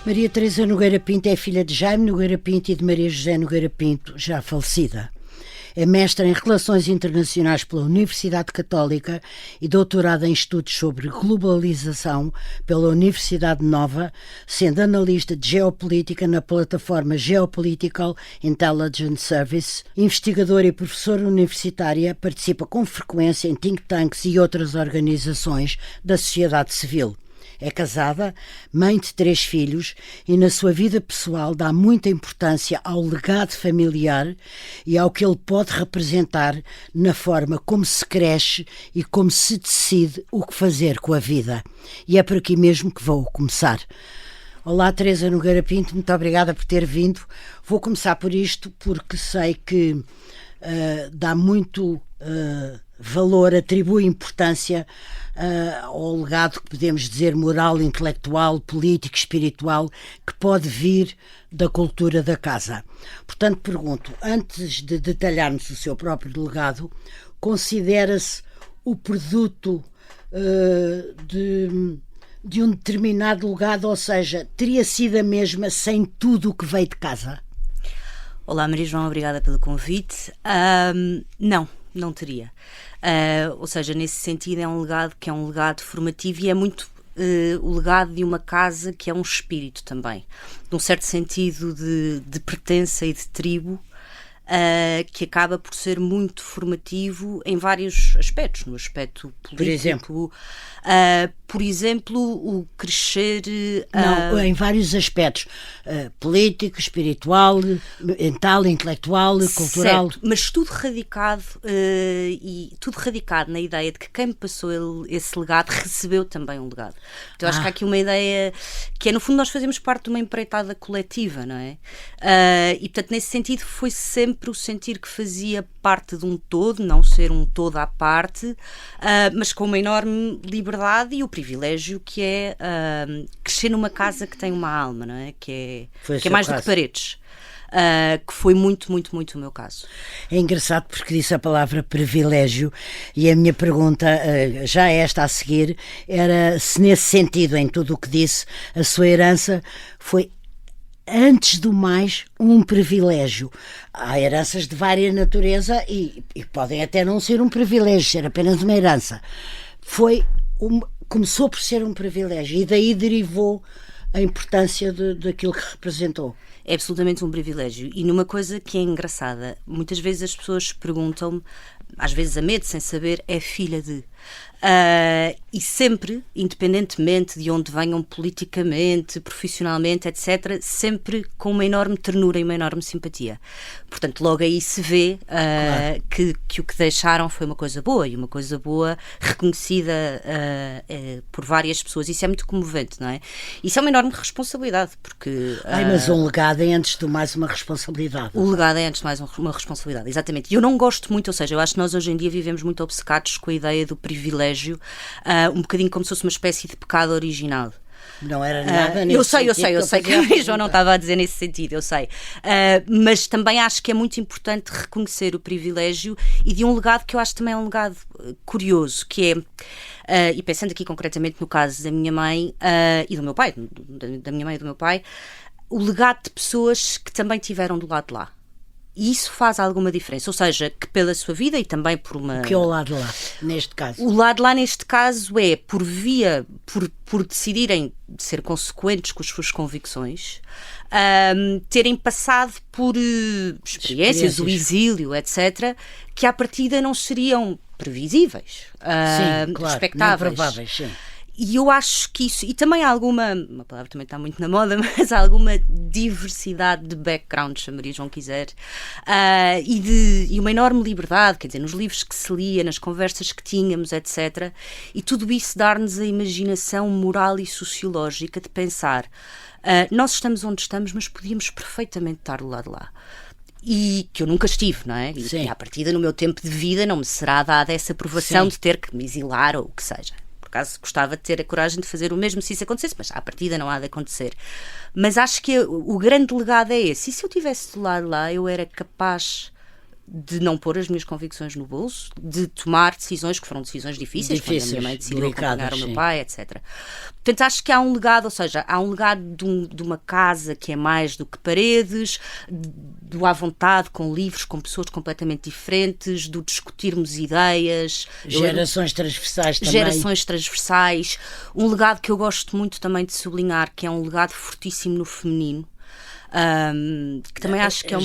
Maria Teresa Nogueira Pinto é filha de Jaime Nogueira Pinto e de Maria José Nogueira Pinto, já falecida. É mestra em Relações Internacionais pela Universidade Católica e doutorada em Estudos sobre Globalização pela Universidade Nova, sendo analista de Geopolítica na plataforma Geopolitical Intelligence Service. Investigadora e professora universitária, participa com frequência em think tanks e outras organizações da sociedade civil. É casada, mãe de 3 filhos e na sua vida pessoal dá muita importância ao legado familiar e ao que ele pode representar na forma como se cresce e como se decide o que fazer com a vida. E é por aqui mesmo que vou começar. Olá, Teresa Nogueira Pinto, muito obrigada por ter vindo. Vou começar por isto porque sei que dá muito valor, atribui importância ao legado que podemos dizer moral, intelectual, político, espiritual, que pode vir da cultura da casa. Portanto, pergunto, antes de detalharmos o seu próprio legado, considera-se o produto de um determinado legado, ou seja, teria sido a mesma sem tudo o que veio de casa? Olá, Maria João, obrigada pelo convite. Não teria. Ou seja, nesse sentido é um legado que é um legado formativo e é muito o legado de uma casa que é um espírito também, num certo sentido de pertença e de tribo, que acaba por ser muito formativo em vários aspectos, no aspecto político. Por exemplo, o crescer... em vários aspectos. Político, espiritual, mental, intelectual, cultural. Certo, mas tudo radicado na ideia de que quem me passou esse legado recebeu também um legado. Então acho que há aqui uma ideia que é, no fundo, nós fazemos parte de uma empreitada coletiva, não é? E, portanto, nesse sentido foi sempre o sentir que fazia parte de um todo, não ser um todo à parte, mas com uma enorme liberdade e o privilégio que é crescer numa casa que tem uma alma, não é? Que é mais do que paredes. Que foi muito, muito, muito o meu caso. É engraçado porque disse a palavra privilégio e a minha pergunta, já esta a seguir, era se nesse sentido, em tudo o que disse, a sua herança foi, antes do mais, um privilégio. Há heranças de várias natureza e podem até não ser um privilégio, ser apenas uma herança. Começou por ser um privilégio e daí derivou a importância daquilo que representou. É absolutamente um privilégio. E numa coisa que é engraçada, muitas vezes as pessoas perguntam-me, às vezes a medo, sem saber, é filha de... e sempre, independentemente de onde venham politicamente, profissionalmente, etc., sempre com uma enorme ternura e uma enorme simpatia. Portanto, logo aí se vê claro. que o que deixaram foi uma coisa boa, e uma coisa boa reconhecida por várias pessoas. Isso é muito comovente, não é? Isso é uma enorme responsabilidade, porque... mas um legado é antes de mais uma responsabilidade. O legado é antes de mais uma responsabilidade, exatamente. E eu não gosto muito, ou seja, eu acho que nós hoje em dia vivemos muito obcecados com a ideia do privilégio, um bocadinho como se fosse uma espécie de pecado original. Não era nada nesse eu sei que a Maria João não estava a dizer nesse sentido, eu sei. Mas também acho que é muito importante reconhecer o privilégio e de um legado que eu acho também é um legado curioso, que é, e pensando aqui concretamente no caso da minha mãe e do meu pai, da minha mãe e do meu pai, o legado de pessoas que também tiveram do lado de lá. E isso faz alguma diferença, ou seja, que pela sua vida e também por uma... O que é o lado de lá, neste caso? O lado de lá, neste caso, é por decidirem ser consequentes com as suas convicções, terem passado por experiências, o exílio, etc., que à partida não seriam previsíveis, sim, claro, expectáveis. Não prováveis, sim. E eu acho que isso, e também há alguma, uma palavra também está muito na moda, mas há alguma diversidade de backgrounds, se a Maria João quiser, e uma enorme liberdade, quer dizer, nos livros que se lia, nas conversas que tínhamos, etc. E tudo isso dar-nos a imaginação moral e sociológica de pensar, nós estamos onde estamos, mas podíamos perfeitamente estar do lado de lá. E que eu nunca estive, não é? E à partida, no meu tempo de vida, não me será dada essa aprovação de ter que me exilar ou o que seja. Caso gostava de ter a coragem de fazer o mesmo se isso acontecesse, mas à partida não há de acontecer. Mas acho que o grande legado é esse. E se eu estivesse do lado lá, eu era capaz de não pôr as minhas convicções no bolso, de tomar decisões que foram decisões difíceis, quando a minha mãe decidiu acompanhar o meu pai, etc. Portanto, acho que há um legado, ou seja, há um legado de uma casa que é mais do que paredes, do à vontade, com livros, com pessoas completamente diferentes, do discutirmos ideias. Gerações transversais também. Gerações transversais. Um legado que eu gosto muito também de sublinhar, que é um legado fortíssimo no feminino. Que também acho que é um...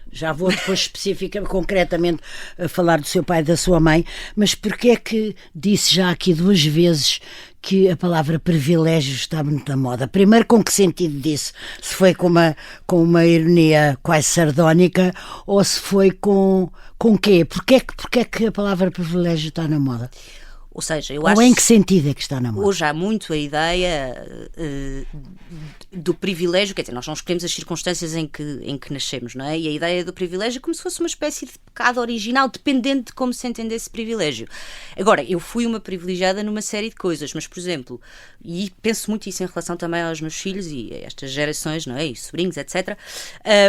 Já vou depois especificamente, concretamente, a falar do seu pai e da sua mãe, mas porque é que disse já aqui 2 vezes que a palavra privilégio está muito na moda? Primeiro, com que sentido disse? Se foi com uma ironia quase sardónica ou se foi com quê? Porquê é que a palavra privilégio está na moda? Ou seja, eu Ou acho... em que sentido é que está na moda? Hoje há muito a ideia do privilégio, quer dizer, nós não escolhemos as circunstâncias em que nascemos, não é? E a ideia do privilégio é como se fosse uma espécie de pecado original, dependente de como se entende esse privilégio. Agora, eu fui uma privilegiada numa série de coisas, mas, por exemplo, e penso muito isso em relação também aos meus filhos e a estas gerações, não é? E sobrinhos, etc.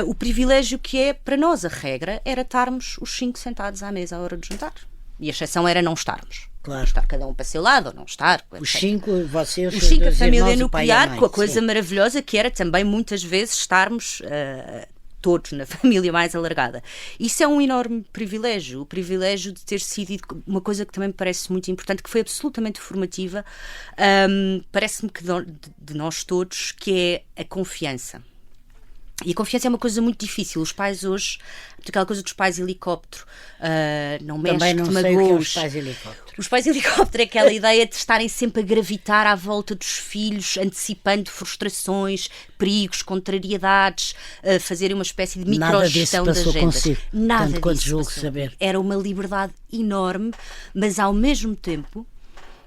O privilégio que é, para nós, a regra era estarmos os 5 sentados à mesa à hora de jantar. E a exceção era não estarmos. Claro. Estar cada um para o seu lado ou não estar. Os 5, vocês, os 5, a família irmãos, nuclear, com a coisa sim. maravilhosa que era também muitas vezes estarmos todos na família mais alargada. Isso é um enorme privilégio, o privilégio de ter sido uma coisa que também me parece muito importante, que foi absolutamente formativa, parece-me que de nós todos, que é a confiança. E a confiança é uma coisa muito difícil. Os pais hoje, aquela coisa dos pais helicóptero, não mexe, também não te sei o que é magoes. os pais helicóptero. Os pais helicóptero é aquela ideia de estarem sempre a gravitar à volta dos filhos, antecipando frustrações, perigos, contrariedades, fazerem uma espécie de microgestão das agendas. Consigo, Nada tanto quanto disso julgo passou. saber. Era uma liberdade enorme, mas ao mesmo tempo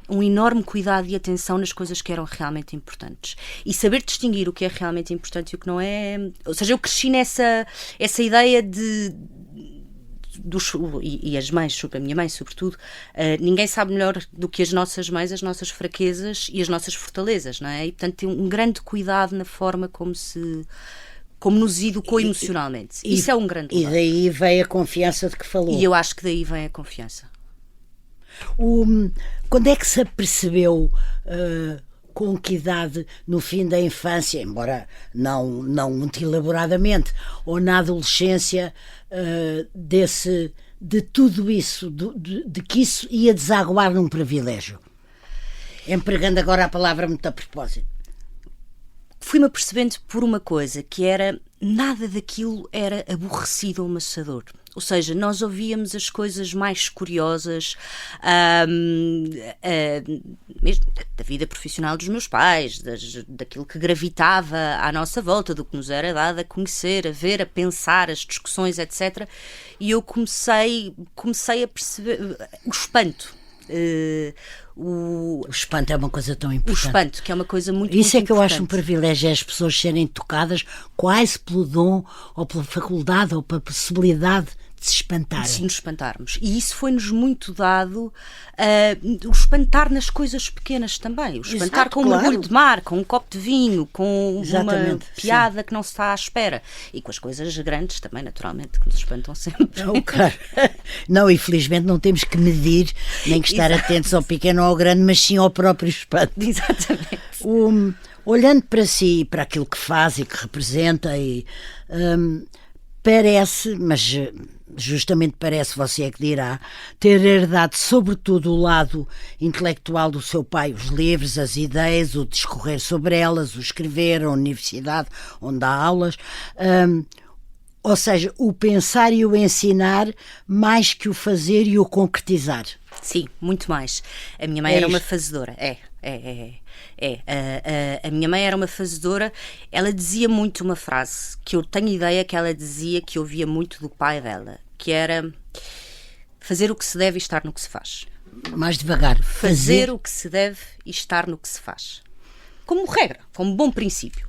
um enorme cuidado e atenção nas coisas que eram realmente importantes. E saber distinguir o que é realmente importante e o que não é... Ou seja, eu cresci nessa ideia e as mães, a minha mãe sobretudo, ninguém sabe melhor do que as nossas mães as nossas fraquezas e as nossas fortalezas, não é? E portanto tem um grande cuidado na forma como nos educou emocionalmente. Isso é um grande cuidado. E daí veio a confiança de que falou. E eu acho que daí vem a confiança. Quando é que se apercebeu, com que idade, no fim da infância, embora não muito elaboradamente, ou na adolescência, de tudo isso, de que isso ia desaguar num privilégio? Empregando agora a palavra muito a propósito. Fui-me apercebendo por uma coisa, que era nada daquilo era aborrecido ou maçador. Ou seja, nós ouvíamos as coisas mais curiosas, mesmo da vida profissional dos meus pais, daquilo que gravitava à nossa volta, do que nos era dado a conhecer, a ver, a pensar, as discussões, etc. E eu comecei a perceber o espanto. O espanto é uma coisa tão importante. O espanto, que é uma coisa muito Isso muito é que eu acho um importante. privilégio, é as pessoas serem tocadas quase pelo dom, ou pela faculdade, ou pela possibilidade de se espantarem. Se nos espantarmos. E isso foi-nos muito dado, o espantar nas coisas pequenas também. O espantar Exato, com um claro. mergulho de mar, com um copo de vinho, com Exatamente, uma piada que não se está à espera. E com as coisas grandes também, naturalmente, que nos espantam sempre. Não, claro. Não, infelizmente não temos que medir, nem que estar Exato. atentos ao pequeno ou ao grande, mas sim ao próprio espanto. Exatamente. Olhando para si, para aquilo que faz e que representa, parece, mas justamente parece, você é que dirá, ter herdado sobretudo o lado intelectual do seu pai, os livros, as ideias, o discorrer sobre elas, o escrever, a universidade onde dá aulas, ou seja, o pensar e o ensinar mais que o fazer e o concretizar. Sim, muito mais. A minha mãe É era uma isto. fazedora. A minha mãe era uma fazedora. Ela dizia muito uma frase que eu tenho ideia que ela dizia, que eu ouvia muito do pai dela, que era fazer o que se deve e estar no que se faz. Mais devagar. Fazer o que se deve e estar no que se faz. Como regra, como bom princípio.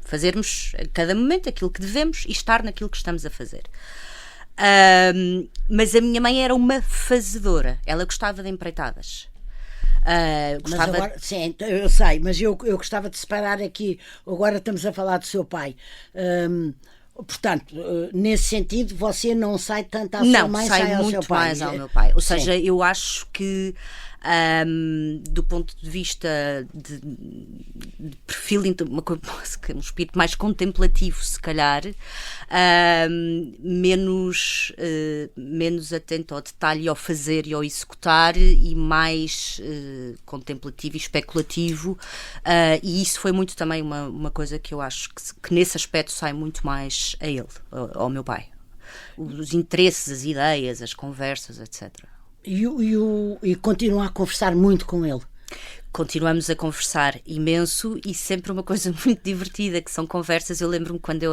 Fazermos a cada momento aquilo que devemos e estar naquilo que estamos a fazer. Mas a minha mãe era uma fazedora. Ela gostava de empreitadas. Mas agora, sim, eu sei, mas eu gostava de separar aqui. Agora estamos a falar do seu pai. Portanto, nesse sentido, você não sai tanto à sua mãe, sai ao seu pai. Muito mais ao meu pai. Ou seja, eu acho que do ponto de vista de perfil, um espírito mais contemplativo, se calhar, menos atento ao detalhe, ao fazer e ao executar, e mais contemplativo e especulativo, e isso foi muito também uma coisa que eu acho que nesse aspecto sai muito mais a ele, ao meu pai. Os interesses, as ideias, as conversas, etc. E continua a conversar muito com ele? Continuamos a conversar imenso, e sempre uma coisa muito divertida, que são conversas. Eu lembro-me quando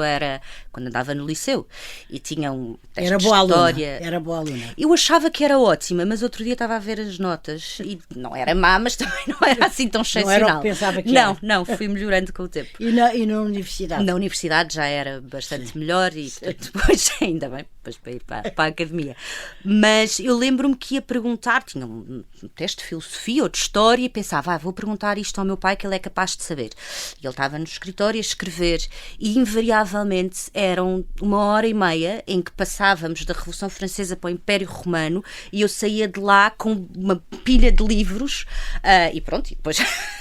andava no liceu e tinha um teste de história. Era boa aluna. Eu achava que era ótima, mas outro dia estava a ver as notas e não era má, mas também não era assim tão excepcional. Não era o que pensava que era. Não, fui melhorando com o tempo. E na universidade? Na universidade já era bastante melhor, e depois, ainda bem, depois para ir para a academia. Mas eu lembro-me que ia perguntar, tinha um teste de filosofia ou de história, e pensava, vou perguntar isto ao meu pai, que ele é capaz de saber. E ele estava no escritório a escrever, e invariavelmente eram 1h30 em que passávamos da Revolução Francesa para o Império Romano, e eu saía de lá com uma pilha de livros, e pronto, e depois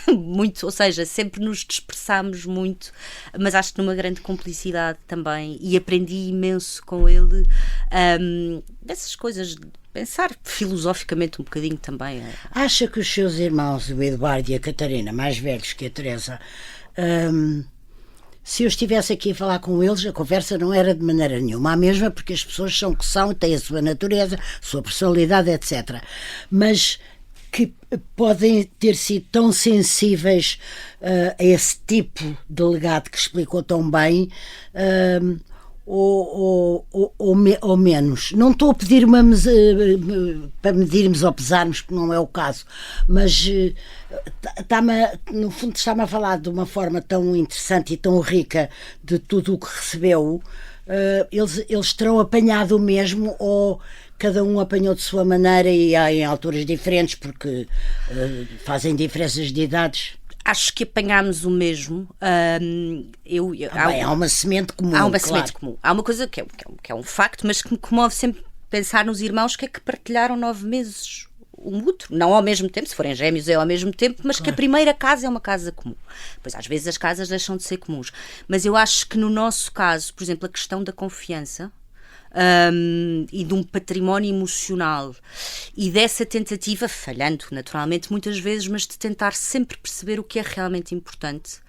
muito, ou seja, sempre nos dispersámos muito, mas acho que numa grande cumplicidade também, e aprendi imenso com ele dessas coisas, de pensar filosoficamente um bocadinho também. Acha que os seus irmãos, o Eduardo e a Catarina, mais velhos que a Teresa, se eu estivesse aqui a falar com eles, a conversa não era de maneira nenhuma a mesma, porque as pessoas são o que são, têm a sua natureza, a sua personalidade, etc. Mas que podem ter sido tão sensíveis a esse tipo de legado que explicou tão bem, ou menos. Não estou a pedir para medirmos ou pesarmos, porque não é o caso, mas no fundo está-me a falar de uma forma tão interessante e tão rica de tudo o que recebeu. Eles terão apanhado o mesmo, ou cada um apanhou de sua maneira e em alturas diferentes, porque fazem diferenças de idades? Acho que apanhámos o mesmo. Há uma semente comum. Há uma claro. semente comum. Há uma coisa que é um facto, mas que me comove sempre pensar nos irmãos que é que partilharam 9 meses um outro. Não ao mesmo tempo, se forem gêmeos é ao mesmo tempo, mas claro, que a primeira casa é uma casa comum. Pois às vezes as casas deixam de ser comuns. Mas eu acho que no nosso caso, por exemplo, a questão da confiança, e de um património emocional, e dessa tentativa, falhando naturalmente muitas vezes, mas de tentar sempre perceber o que é realmente importante.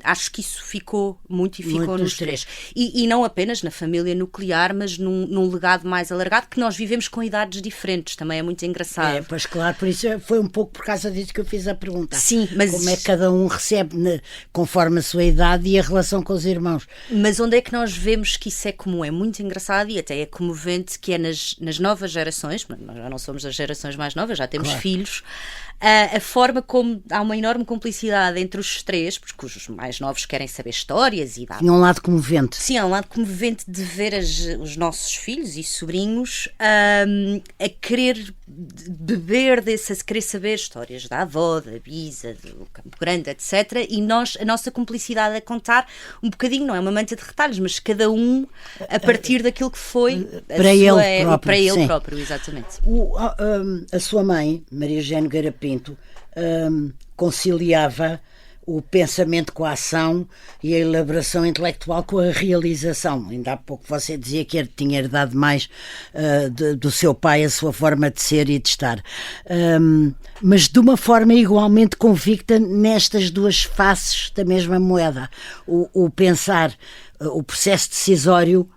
Acho que isso ficou muito, e ficou muito nos três. E não apenas na família nuclear, mas num legado mais alargado, que nós vivemos com idades diferentes, também é muito engraçado. Pois claro, por isso foi um pouco por causa disso que eu fiz a pergunta. Sim, mas como é que cada um recebe conforme a sua idade e a relação com os irmãos. Mas onde é que nós vemos que isso é comum? É muito engraçado, e até é comovente, que é nas novas gerações. Nós já não somos das gerações mais novas, já temos filhos. A forma como há uma enorme cumplicidade entre os três, porque os mais novos querem saber histórias e tinha um lado comovente. Sim, há um lado comovente de ver os nossos filhos e sobrinhos a querer beber a querer saber histórias da avó, da bisa, do Campo Grande, etc. E a nossa cumplicidade a contar um bocadinho, não é uma manta de retalhos, mas cada um a partir daquilo que foi para ele próprio. Para ele próprio, exatamente. A sua mãe, Maria Eugênia Nogueira Pinto, conciliava o pensamento com a ação e a elaboração intelectual com a realização. Ainda há pouco você dizia que tinha herdado mais do seu pai, a sua forma de ser e de estar. Mas de uma forma igualmente convicta nestas duas faces da mesma moeda. O pensar, o processo decisório,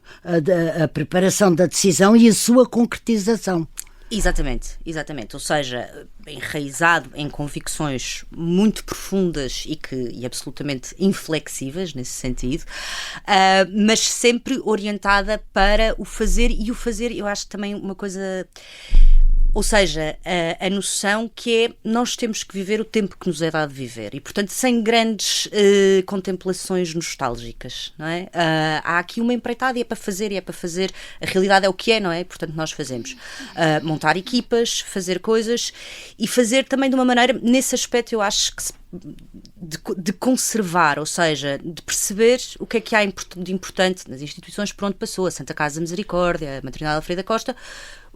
a preparação da decisão e a sua concretização. Exatamente. Ou seja, enraizado em convicções muito profundas e absolutamente inflexíveis nesse sentido, mas sempre orientada para o fazer, e o fazer, eu acho também uma coisa Ou seja, a noção que é nós temos que viver o tempo que nos é dado viver e, portanto, sem grandes contemplações nostálgicas, não é? Há aqui uma empreitada e é para fazer, a realidade é o que é, não é? Portanto, nós fazemos montar equipas, fazer coisas e fazer também de uma maneira, nesse aspecto eu acho que de conservar, ou seja, de perceber o que há de importante nas instituições por onde passou, a Santa Casa da Misericórdia, a Maternidade Alfredo da Costa.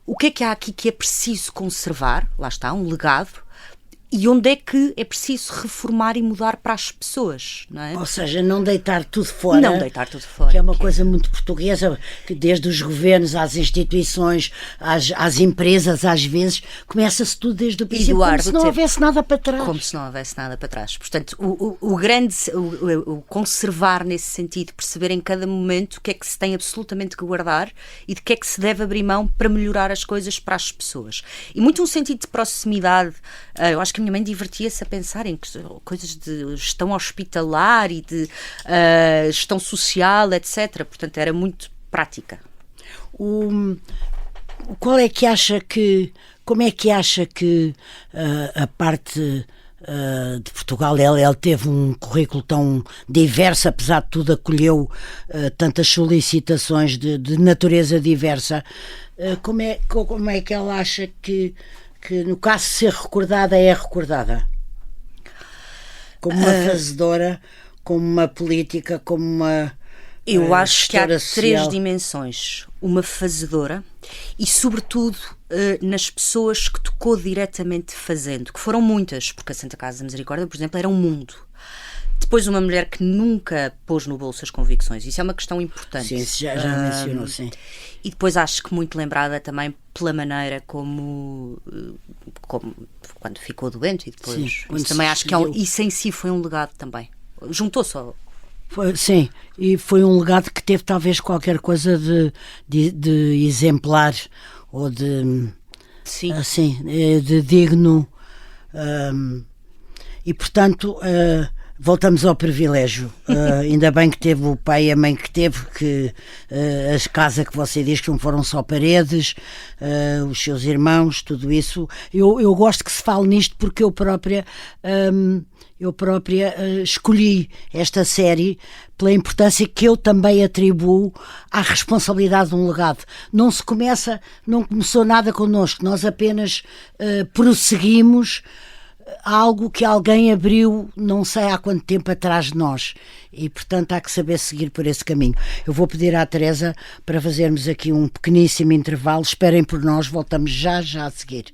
O que há aqui que é preciso conservar? Lá está, um legado. E onde é que é preciso reformar e mudar para as pessoas, não é? Ou seja, não deitar tudo fora. Não deitar tudo fora. Que é uma coisa muito portuguesa, que desde os governos às instituições, às empresas, às vezes, começa-se tudo desde o princípio, como se não houvesse nada para trás. Como se não houvesse nada para trás. Portanto, o conservar nesse sentido, perceber em cada momento o que é que se tem absolutamente que guardar e de que é que se deve abrir mão para melhorar as coisas para as pessoas. E muito um sentido de proximidade. Eu acho que a minha mãe divertia-se a pensar em coisas de gestão hospitalar e de gestão social, etc. Portanto, era muito prática. Como é que acha que a parte de Portugal, ele teve um currículo tão diverso, apesar de tudo acolheu tantas solicitações de natureza diversa, como é que ela acha que no caso de ser recordada, é recordada? Como uma fazedora, como uma política, como uma eu acho que há social. 3 dimensões. Uma fazedora e, sobretudo, nas pessoas que tocou diretamente fazendo, que foram muitas, porque a Santa Casa da Misericórdia, por exemplo, era um mundo. Depois, uma mulher que nunca pôs no bolso as convicções. Isso é uma questão importante. Sim, já mencionou, sim. E depois acho que muito lembrada também pela maneira como quando ficou doente e depois. Sim, isso também acho que isso em si foi um legado também. Juntou-se ao... Sim, e foi um legado que teve talvez qualquer coisa de exemplar ou de... Sim. Assim, de digno. E portanto... voltamos ao privilégio. Ainda bem que teve o pai e a mãe que teve, que a casa que você diz que não foram só paredes, os seus irmãos, tudo isso. Eu gosto que se fale nisto porque eu própria escolhi esta série pela importância que eu também atribuo à responsabilidade de um legado. Não começou nada connosco, nós apenas prosseguimos algo que alguém abriu não sei há quanto tempo atrás de nós e portanto há que saber seguir por esse caminho. Eu vou pedir à Teresa para fazermos aqui um pequeníssimo intervalo, esperem por nós, voltamos já a seguir.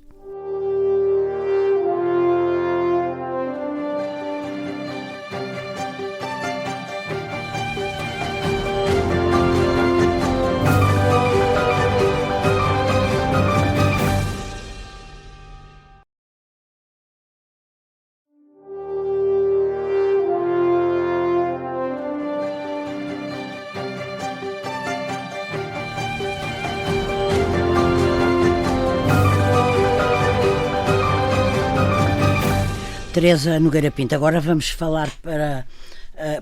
Teresa Nogueira Pinto, agora vamos falar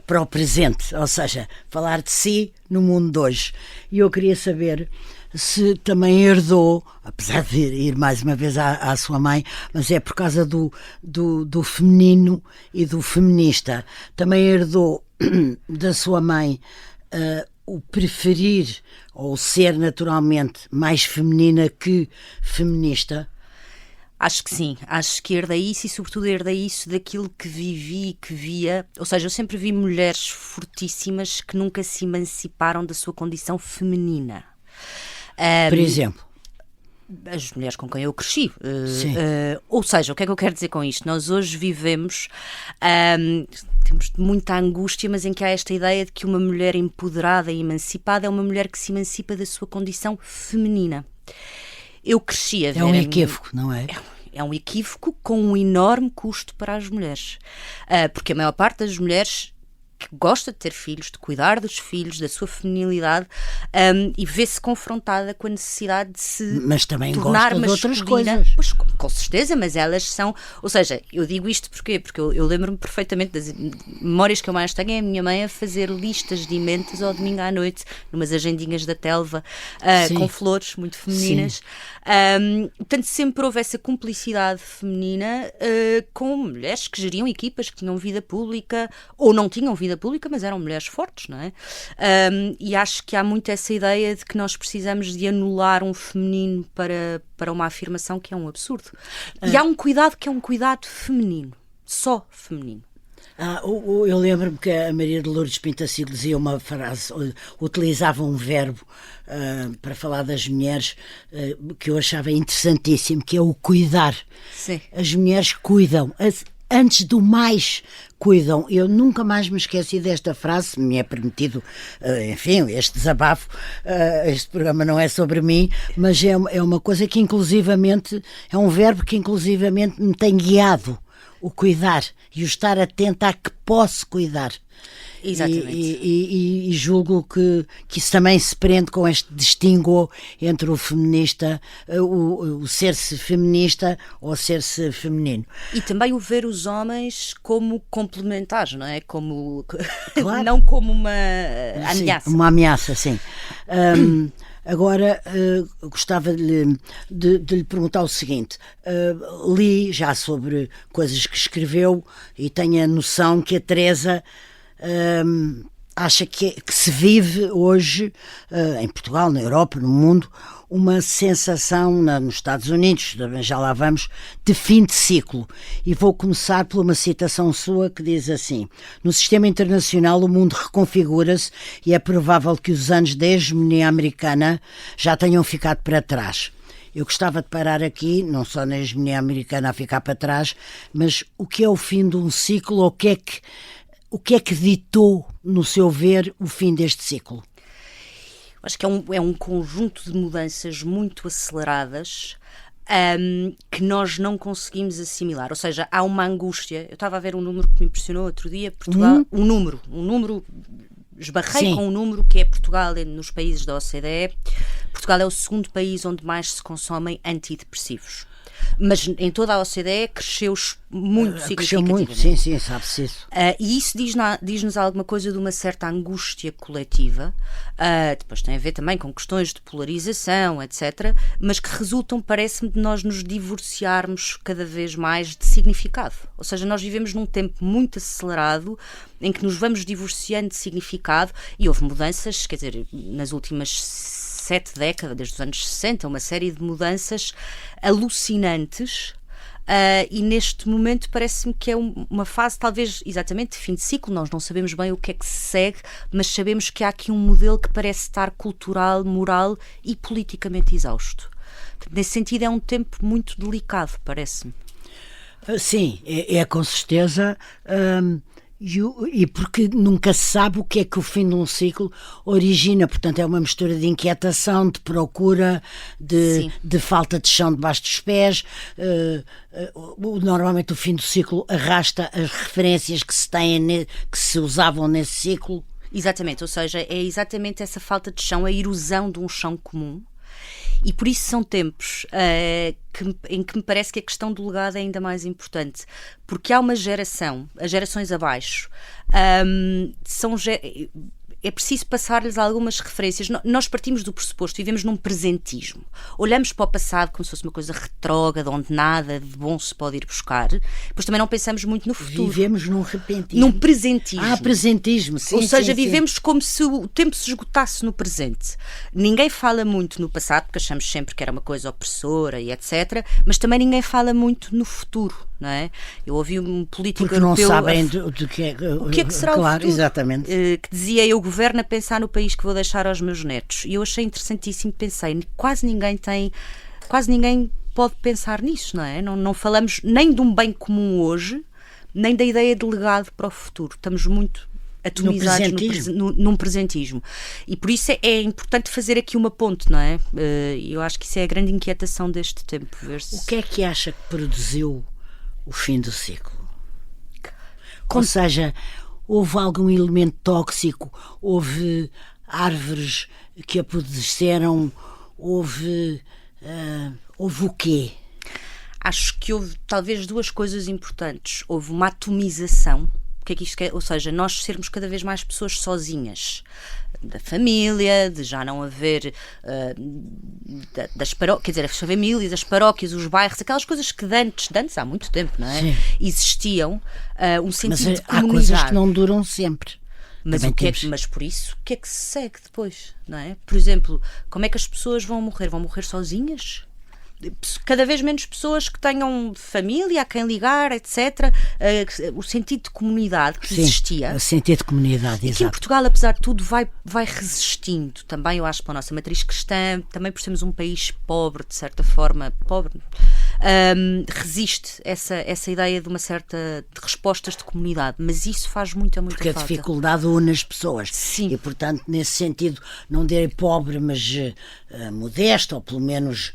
para o presente, ou seja, falar de si no mundo de hoje. E eu queria saber se também herdou, apesar de ir mais uma vez à sua mãe, mas é por causa do feminino e do feminista, também herdou da sua mãe o preferir ou ser naturalmente mais feminina que feminista? Acho que sim, acho que herdei isso e sobretudo herdei isso daquilo que vivi e que via, ou seja, eu sempre vi mulheres fortíssimas que nunca se emanciparam da sua condição feminina. Por exemplo? As mulheres com quem eu cresci. Ou seja, o que é que eu quero dizer com isto? Nós hoje vivemos, temos muita angústia, mas em que há esta ideia de que uma mulher empoderada e emancipada é uma mulher que se emancipa da sua condição feminina. Eu cresci a ver... É um equívoco, não é? É um equívoco com um enorme custo para as mulheres. Porque a maior parte das mulheres que gosta de ter filhos, de cuidar dos filhos, da sua feminilidade, e vê-se confrontada com a necessidade de se mas também tornar gosta de outras masculina. coisas. Pois, com certeza, mas elas são... Ou seja, eu digo isto porquê? Porque eu lembro-me perfeitamente das memórias que eu mais tenho é a minha mãe a fazer listas de emendas ao domingo à noite, numas agendinhas da Telva, com flores muito femininas. Portanto, sempre houve essa cumplicidade feminina com mulheres que geriam equipas, que tinham vida pública, ou não tinham vida pública, mas eram mulheres fortes, não é? E acho que há muito essa ideia de que nós precisamos de anular um feminino para uma afirmação que é um absurdo. E há um cuidado que é um cuidado feminino, só feminino. Eu lembro-me que a Maria de Lourdes Pintacil dizia uma frase, utilizava um verbo para falar das mulheres que eu achava interessantíssimo, que é o cuidar. Sim. As mulheres cuidam, antes do mais cuidam. Eu nunca mais me esqueci desta frase, se me é permitido, enfim, este desabafo, este programa não é sobre mim, mas é uma coisa que inclusivamente, é um verbo que inclusivamente me tem guiado, o cuidar e o estar atento a que posso cuidar. Exatamente. E julgo que isso também se prende com este distinguo entre o feminista, o ser-se feminista ou ser-se feminino. E também o ver os homens como complementares, não é? Como, claro. Não como uma ameaça. Sim, uma ameaça, sim. Agora, gostava de lhe perguntar o seguinte. Li já sobre coisas que escreveu e tenho a noção que a Teresa acha que se vive hoje, em Portugal, na Europa, no mundo, uma sensação, nos Estados Unidos, já lá vamos, de fim de ciclo. E vou começar por uma citação sua que diz assim: no sistema internacional o mundo reconfigura-se e é provável que os anos da hegemonia americana já tenham ficado para trás. Eu gostava de parar aqui, não só na hegemonia americana a ficar para trás, mas o que é o fim de um ciclo, ou o que é que ditou, no seu ver, o fim deste ciclo? Acho que é um conjunto de mudanças muito aceleradas que nós não conseguimos assimilar. Ou seja, há uma angústia. Eu estava a ver um número que me impressionou outro dia. Portugal, um número, esbarrei Sim. com um número que é Portugal nos países da OCDE. Portugal é o segundo país onde mais se consomem antidepressivos. Mas em toda a OCDE cresceu muito significativamente. Cresceu muito, sim, sabe-se isso. E isso diz-nos alguma coisa de uma certa angústia coletiva. Depois tem a ver também com questões de polarização, etc. Mas que resultam, parece-me, de nós nos divorciarmos cada vez mais de significado. Ou seja, nós vivemos num tempo muito acelerado em que nos vamos divorciando de significado, e houve mudanças, quer dizer, nas últimas 7 décadas, desde os anos 60, uma série de mudanças alucinantes, e neste momento parece-me que é uma fase talvez exatamente de fim de ciclo. Nós não sabemos bem o que é que se segue, mas sabemos que há aqui um modelo que parece estar cultural, moral e politicamente exausto. Nesse sentido é um tempo muito delicado, parece-me. Sim, é com certeza. E porque nunca se sabe o que é que o fim de um ciclo origina, portanto é uma mistura de inquietação, de procura, de falta de chão debaixo dos pés. Normalmente o fim do ciclo arrasta as referências que se têm, que se usavam nesse ciclo. Exatamente, ou seja, é exatamente essa falta de chão, a erosão de um chão comum. E por isso são tempos em que me parece que a questão do legado é ainda mais importante, porque há uma geração, as gerações abaixo, é preciso passar-lhes algumas referências. Nós partimos do pressuposto, vivemos num presentismo. Olhamos para o passado como se fosse uma coisa retrógrada, onde nada de bom se pode ir buscar. Depois também não pensamos muito no futuro. Vivemos num repentismo. Num presentismo. Presentismo, sim. Ou seja, sim, vivemos como se o tempo se esgotasse no presente. Ninguém fala muito no passado, porque achamos sempre que era uma coisa opressora e etc. Mas também ninguém fala muito no futuro, não é? Eu ouvi um político porque europeu... não sabem do que é que será claro, o futuro. Exatamente. Que dizia: eu governo a pensar no país que vou deixar aos meus netos. E eu achei interessantíssimo, pensei, quase ninguém pode pensar nisso, não é? Não falamos nem de um bem comum hoje, nem da ideia de legado para o futuro. Estamos muito atomizados num presentismo. E por isso é importante fazer aqui uma ponte, não é? Eu acho que isso é a grande inquietação deste tempo. O que é que acha que produziu o fim do ciclo? Ou seja, houve algum elemento tóxico, houve árvores que apodreceram, houve o quê? Acho que houve talvez duas coisas importantes. Houve uma atomização. O que é que isto quer? Ou seja, nós sermos cada vez mais pessoas sozinhas. Da família, de já não haver das paróquias, quer dizer, as famílias, as paróquias, os bairros, aquelas coisas que antes há muito tempo, não é? Sim. Existiam, um sentido Mas de há comunidade. coisas que não duram sempre. Mas por isso, o que é que se segue depois? Não é? Por exemplo, como é que as pessoas vão morrer? Vão morrer sozinhas? Cada vez menos pessoas que tenham família, a quem ligar, etc. O sentido de comunidade que existia. O sentido de comunidade, que em exato. Portugal, apesar de tudo, vai resistindo. Também, eu acho, pela nossa matriz cristã, também por sermos um país pobre, de certa forma, pobre, resiste essa ideia de uma certa de respostas de comunidade, mas isso faz muita Porque falta. a dificuldade une as pessoas. Sim. E, portanto, nesse sentido, não direi pobre, mas modesto, ou pelo menos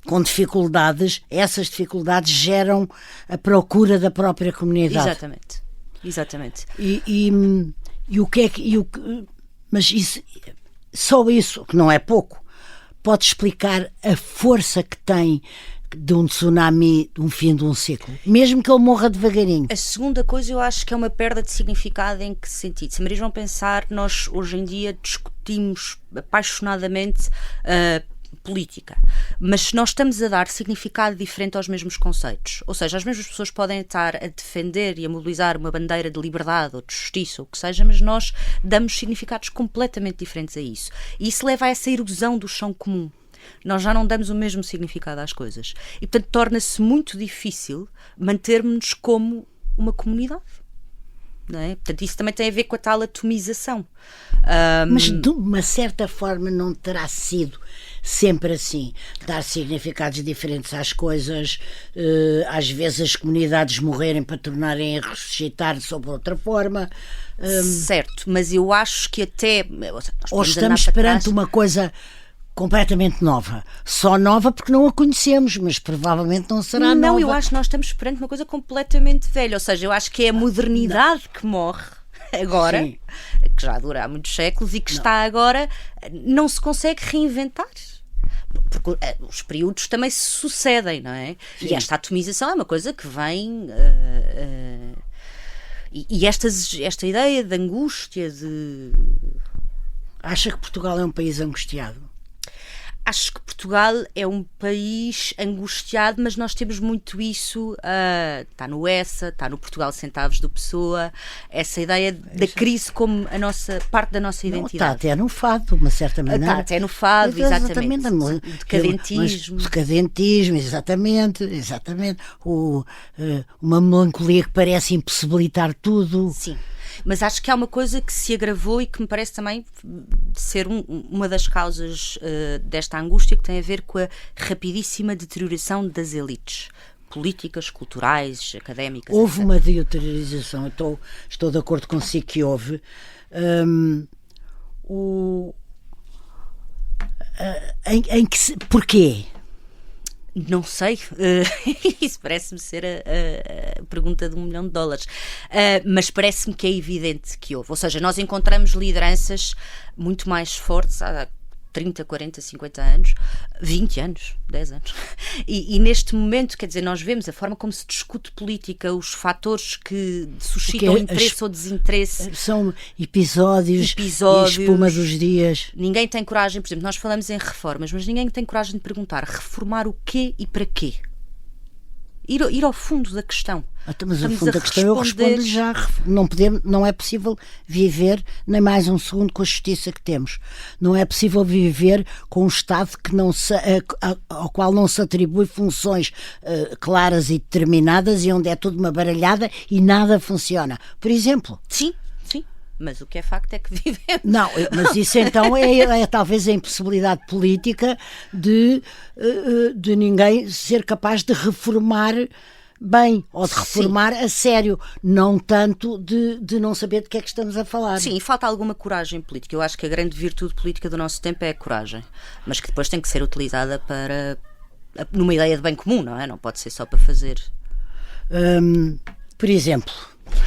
com dificuldades, essas dificuldades geram a procura da própria comunidade. Exatamente. E o que é que... mas isso, só isso, que não é pouco, pode explicar a força que tem de um tsunami, de um fim de um ciclo, mesmo que ele morra devagarinho. A segunda coisa, eu acho que é uma perda de significado. Em que sentido? Se Marias vão pensar, nós hoje em dia discutimos apaixonadamente política, mas se nós estamos a dar significado diferente aos mesmos conceitos, ou seja, as mesmas pessoas podem estar a defender e a mobilizar uma bandeira de liberdade ou de justiça, ou o que seja, mas nós damos significados completamente diferentes a isso. E isso leva a essa erosão do chão comum. Nós já não damos o mesmo significado às coisas. E, portanto, torna-se muito difícil mantermos-nos como uma comunidade. Não é? Portanto, isso também tem a ver com a tal atomização. Mas, de uma certa forma, não terá sido sempre assim. Dar significados diferentes às coisas, às vezes as comunidades morrerem para tornarem a ressuscitar sob outra forma. Certo, mas eu acho que até... Ou estamos perante uma coisa completamente nova. Só nova porque não a conhecemos, mas provavelmente não será nova. Não, eu acho que nós estamos perante uma coisa completamente velha. Ou seja, eu acho que é a modernidade que morre agora, Sim. que já dura há muitos séculos e que está agora, não se consegue reinventar. Porque os períodos também se sucedem, não é? Sim. E esta atomização é uma coisa que vem... E esta ideia de angústia, de... Acha que Portugal é um país angustiado? Acho que Portugal é um país angustiado, mas nós temos muito isso, está no ESSA, está no Portugal Centavos do Pessoa, essa ideia da crise como parte da nossa identidade. Está até no fado, de uma certa maneira. Está até no fado, exatamente. Decadentismo. Decadentismo, exatamente. Uma melancolia que parece impossibilitar tudo. Sim. Mas acho que há uma coisa que se agravou e que me parece também ser uma das causas desta angústia, que tem a ver com a rapidíssima deterioração das elites políticas, culturais, académicas. Houve etc. uma deteriorização, estou de acordo consigo que houve. Porquê? Não sei, isso parece-me ser a pergunta de $1 milhão, mas parece-me que é evidente que houve, ou seja, nós encontramos lideranças muito mais fortes há 30, 40, 50 anos, 20 anos, 10 anos, e neste momento, quer dizer, nós vemos a forma como se discute política, os fatores que suscitam interesse ou desinteresse. São episódios e espuma dos dias. Ninguém tem coragem, por exemplo, nós falamos em reformas, mas ninguém tem coragem de perguntar reformar o quê e para quê? Ir ao fundo da questão. Mas o fundo da questão eu respondo-lhe já. Não é possível viver nem mais um segundo com a justiça que temos. Não é possível viver com um Estado que ao qual não se atribui funções claras e determinadas e onde é tudo uma baralhada e nada funciona. Por exemplo. Sim. Mas o que é facto é que vivemos. Não, mas isso então é talvez a impossibilidade política de ninguém ser capaz de reformar bem, ou de reformar a sério, não tanto de não saber de que é que estamos a falar. Sim, e falta alguma coragem política. Eu acho que a grande virtude política do nosso tempo é a coragem, mas que depois tem que ser utilizada numa ideia de bem comum, não é? Não pode ser só para fazer. Por exemplo,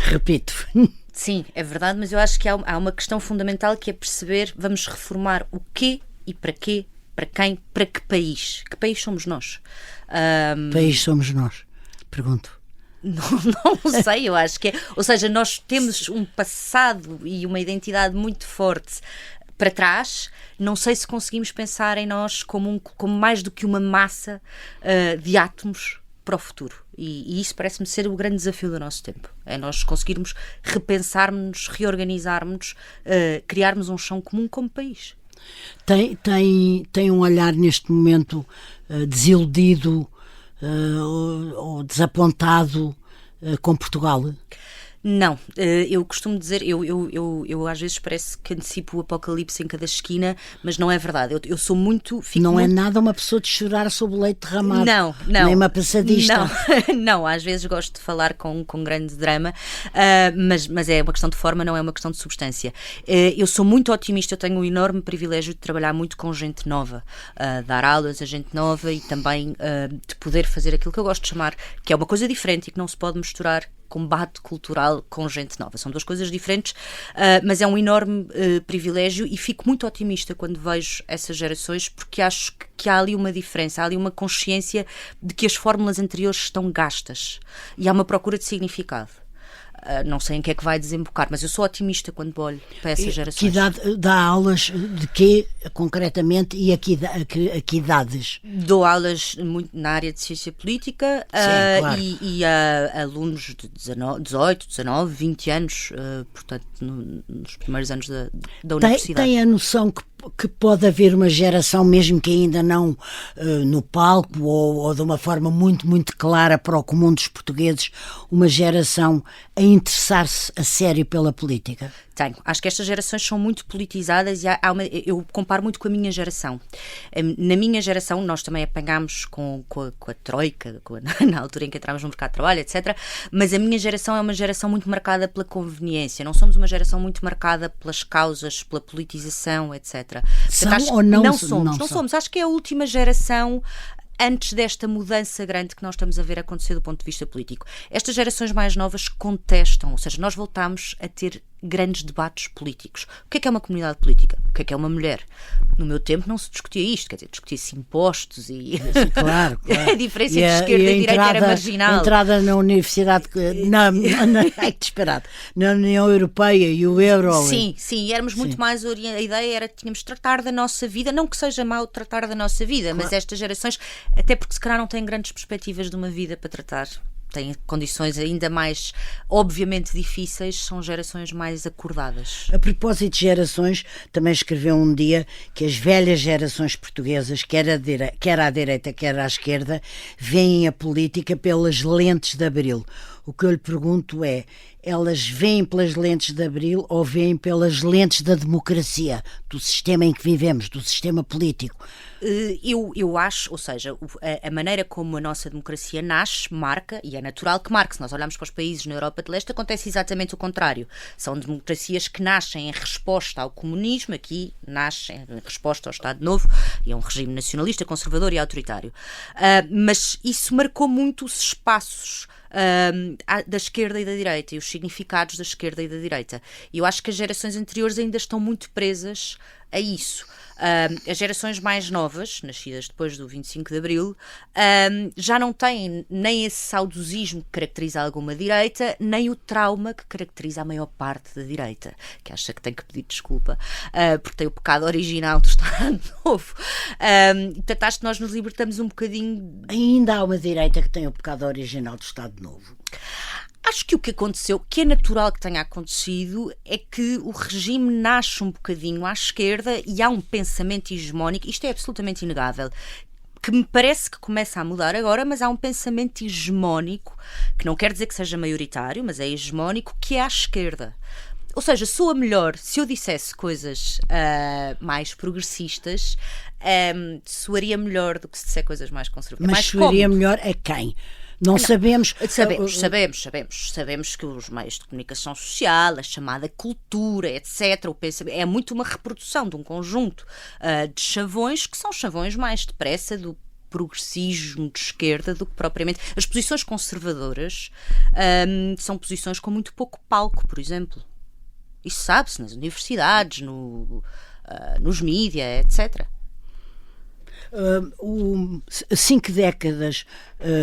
Repito. Sim, é verdade, mas eu acho que há uma questão fundamental que é perceber, vamos reformar o quê e para quê, para quem, para que país? Que país somos nós? País somos nós? Pergunto. Não sei, eu acho que é. Ou seja, nós temos um passado e uma identidade muito forte para trás. Não sei se conseguimos pensar em nós como mais do que uma massa de átomos para o futuro. E isso parece-me ser o grande desafio do nosso tempo. É nós conseguirmos repensarmos-nos, reorganizarmos-nos, criarmos um chão comum como país. Tem um olhar neste momento desiludido ou desapontado com Portugal? Não, eu costumo dizer, eu às vezes parece que antecipo o apocalipse em cada esquina, mas não é verdade. Eu sou muito... Não é nada uma pessoa de chorar sobre o leite derramado. Não. Nem uma passadista. Não, às vezes gosto de falar com grande drama, mas é uma questão de forma, não é uma questão de substância. Eu sou muito otimista, eu tenho um enorme privilégio de trabalhar muito com gente nova, dar aulas a gente nova e também de poder fazer aquilo que eu gosto de chamar, que é uma coisa diferente e que não se pode misturar combate cultural com gente nova. São duas coisas diferentes, mas é um enorme privilégio e fico muito otimista quando vejo essas gerações, porque acho que há ali uma diferença, há ali uma consciência de que as fórmulas anteriores estão gastas e há uma procura de significado. Não sei em que é que vai desembocar, mas eu sou otimista quando olho para essas gerações. Que idade dá aulas de quê, concretamente, e a que idades? Dou aulas muito na área de ciência política. Sim, claro. e a alunos de 18, 19, 20 anos, portanto, nos primeiros anos da universidade. Tem a noção que pode haver uma geração, mesmo que ainda não no palco ou de uma forma muito, muito clara para o comum dos portugueses, uma geração a interessar-se a sério pela política? Tenho. Acho que estas gerações são muito politizadas e eu comparo muito com a minha geração. Na minha geração, nós também apanhámos com a Troika, na altura em que entrámos no mercado de trabalho, etc. Mas a minha geração é uma geração muito marcada pela conveniência. Não somos uma geração muito marcada pelas causas, pela politização, etc. São ou não? Não somos. Acho que é a última geração antes desta mudança grande que nós estamos a ver acontecer do ponto de vista político. Estas gerações mais novas contestam, ou seja, nós voltamos a ter grandes debates políticos. O que é uma comunidade política? O que é uma mulher? No meu tempo não se discutia isto, quer dizer, discutia-se impostos e... Claro. A diferença entre esquerda e direita era marginal. A entrada na universidade, que disparado, na União Europeia e o Euro. Sim, éramos muito mais, a ideia era que tínhamos de tratar da nossa vida, não que seja mau tratar da nossa vida, claro. Mas estas gerações, até porque se calhar não têm grandes perspectivas de uma vida para tratar, têm condições ainda mais, obviamente, difíceis, são gerações mais acordadas. A propósito de gerações, também escreveu um dia que as velhas gerações portuguesas, quer à direita, quer à esquerda, veem a política pelas lentes de Abril. O que eu lhe pergunto é, elas veem pelas lentes de Abril ou veem pelas lentes da democracia, do sistema em que vivemos, do sistema político? Eu acho, ou seja, a maneira como a nossa democracia nasce, marca, e é natural que marque. Se nós olharmos para os países na Europa de Leste, acontece exatamente o contrário. São democracias que nascem em resposta ao comunismo, aqui nascem em resposta ao Estado Novo, e é um regime nacionalista, conservador e autoritário. Mas isso marcou muito os espaços da esquerda e da direita e os significados da esquerda e da direita. E eu acho que as gerações anteriores ainda estão muito presas a isso. As gerações mais novas, nascidas depois do 25 de Abril, já não têm nem esse saudosismo que caracteriza alguma direita, nem o trauma que caracteriza a maior parte da direita, que acha que tem que pedir desculpa porque tem o pecado original do Estado Novo. Portanto, acho que nós nos libertamos um bocadinho. Ainda há uma direita que tem o pecado original do Estado Novo? Acho que o que aconteceu, que é natural que tenha acontecido, é que o regime nasce um bocadinho à esquerda e há um pensamento hegemónico, isto é absolutamente inegável, que me parece que começa a mudar agora, mas há um pensamento hegemónico, que não quer dizer que seja maioritário, mas é hegemónico, que é à esquerda. Ou seja, soa melhor se eu dissesse coisas mais progressistas, soaria melhor do que se disser coisas mais conservadoras. Mas soaria melhor a quem? Não sabemos. Sabemos que os meios de comunicação social, a chamada cultura, etc., o pensamento, é muito uma reprodução de um conjunto de chavões que são chavões mais depressa do progressismo de esquerda do que propriamente. As posições conservadoras são posições com muito pouco palco, por exemplo. Isso sabe-se nas universidades, nos mídia, etc. 5 décadas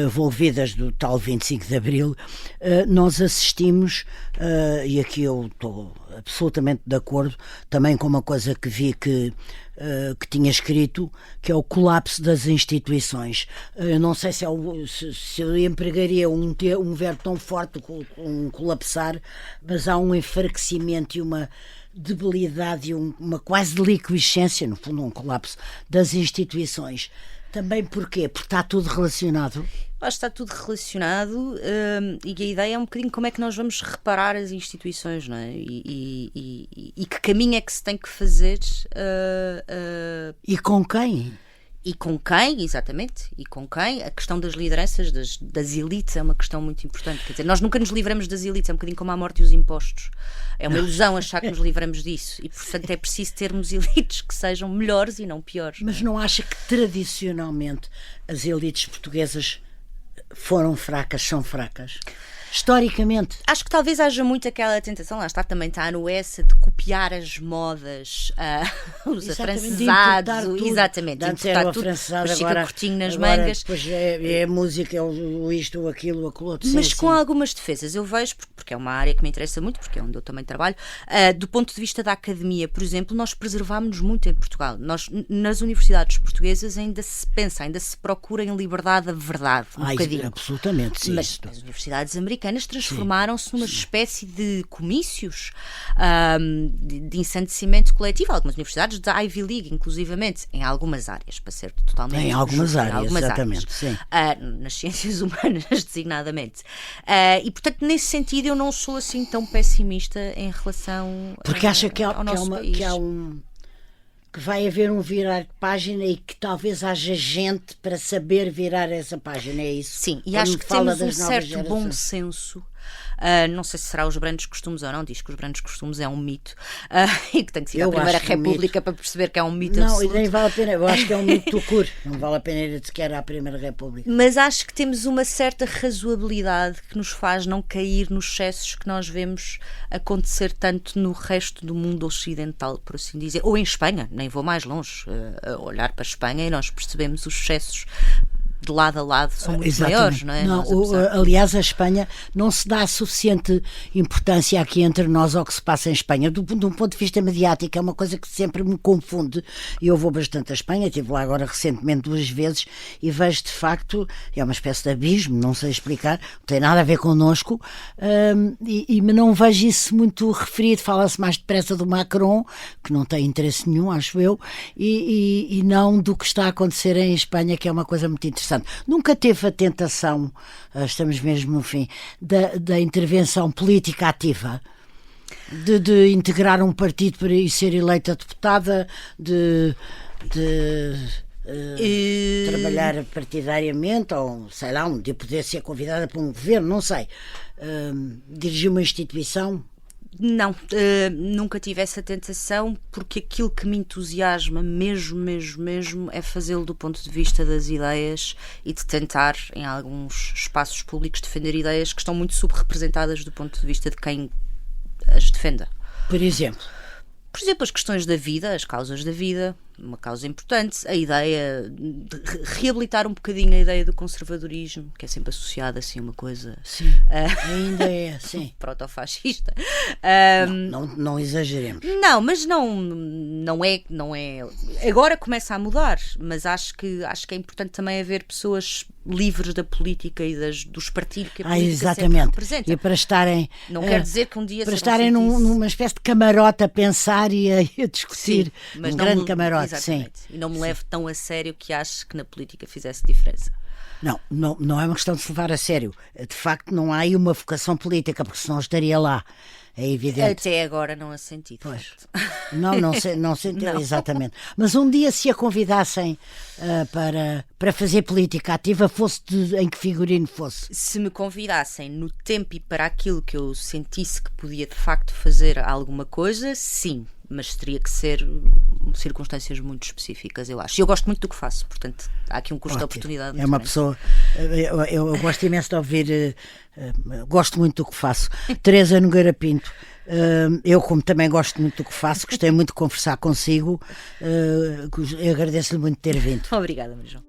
envolvidas do tal 25 de Abril, nós assistimos, e aqui eu estou absolutamente de acordo, também com uma coisa que vi que tinha escrito, que é o colapso das instituições. Eu não sei se eu empregaria um verbo tão forte como colapsar, mas há um enfraquecimento e uma debilidade e uma quase liquescência, no fundo um colapso das instituições. Também porquê? Porque está tudo relacionado. Acho que está tudo relacionado, e a ideia é um bocadinho como é que nós vamos reparar as instituições, não é? E que caminho é que se tem que fazer. E com quem? E com quem, exatamente, e com quem. A questão das lideranças, das elites, é uma questão muito importante. Quer dizer, nós nunca nos livramos das elites, é um bocadinho como a morte e os impostos. É uma ilusão achar que nos livramos disso. E, portanto, é preciso termos elites que sejam melhores e não piores. Mas não acha que, tradicionalmente, as elites portuguesas foram fracas, são fracas? Historicamente. Acho que talvez haja muito aquela tentação, lá está, também está no essa de copiar as modas, os afrancesados, exatamente, importar tudo, depois fica curtinho nas mangas. Depois é a música, é o isto, o aquilo, o aquilo outro. Mas com algumas defesas, eu vejo, porque é uma área que me interessa muito, porque é onde eu também trabalho, do ponto de vista da academia, por exemplo, nós preservámos-nos muito em Portugal. Nós, nas universidades portuguesas, ainda se pensa, ainda se procura em liberdade a verdade, um bocadinho. Absolutamente, sim. Mas as universidades americanas transformaram-se numa espécie de comícios, de ensandecimento coletivo. Algumas universidades da Ivy League, inclusivamente, em algumas áreas, para ser totalmente em algumas justo, áreas, exatamente, sim. Nas ciências humanas, designadamente. E, portanto, nesse sentido, eu não sou assim tão pessimista em relação porque acha que ao nosso país. Que vai haver um virar de página e que talvez haja gente para saber virar essa página, é isso? Sim, e acho que temos um certo bom senso. Não sei se será os grandes costumes ou não, diz que os grandes costumes é um mito, e que tem que ser a Primeira República para perceber que é um mito absoluto. Não, nem vale a pena, eu acho que é um mito do cur, não vale a pena ir sequer à Primeira República. Mas acho que temos uma certa razoabilidade que nos faz não cair nos excessos que nós vemos acontecer tanto no resto do mundo ocidental, por assim dizer, ou em Espanha, nem vou mais longe, olhar para a Espanha e nós percebemos os excessos de lado a lado são muito maiores, não é? Aliás, a Espanha não se dá suficiente importância aqui entre nós ao que se passa em Espanha. De um ponto de vista mediático, é uma coisa que sempre me confunde. Eu vou bastante à Espanha, estive lá agora recentemente 2 vezes e vejo de facto, é uma espécie de abismo, não sei explicar, não tem nada a ver connosco, e não vejo isso muito referido. Fala-se mais depressa do Macron, que não tem interesse nenhum, acho eu, e não do que está a acontecer em Espanha, que é uma coisa muito interessante. Nunca teve a tentação, estamos mesmo no fim, da intervenção política ativa, de integrar um partido para ir ser eleita deputada, de trabalhar partidariamente, ou sei lá, de poder ser convidada para um governo, não sei, dirigir uma instituição. Não, nunca tive essa tentação, porque aquilo que me entusiasma mesmo é fazê-lo do ponto de vista das ideias e de tentar, em alguns espaços públicos, defender ideias que estão muito subrepresentadas do ponto de vista de quem as defenda. Por exemplo, as questões da vida, as causas da vida, uma causa importante, a ideia de reabilitar um bocadinho a ideia do conservadorismo, que é sempre associada assim a uma coisa... Sim, ainda é, sim. Protofascista. Não exageremos. Não, mas não é... Agora começa a mudar, mas acho que é importante também haver pessoas livres da política e dos partidos que a política sempre representa. E para estarem... Não quer dizer que um dia... Para estarem numa espécie de camarote a pensar e a discutir. Sim, mas grande camarote. Exatamente. Sim. E não me levo tão a sério que acho que na política fizesse diferença. Não é uma questão de se levar a sério. De facto, não há aí uma vocação política, porque senão estaria lá. É evidente. Até agora não a senti. Pois. Não senti, exatamente. Mas um dia, se a convidassem para fazer política ativa, fosse em que figurino fosse? Se me convidassem no tempo e para aquilo que eu sentisse que podia de facto fazer alguma coisa, sim. Mas teria que ser circunstâncias muito específicas, eu acho. E eu gosto muito do que faço, portanto, há aqui um custo de Ótimo. oportunidade. É muito uma grande. pessoa. Eu gosto imenso de ouvir. Gosto muito do que faço. Teresa Nogueira Pinto. Eu, como também gosto muito do que faço, gostei muito de conversar consigo. Agradeço-lhe muito ter vindo. Obrigada, Maria João.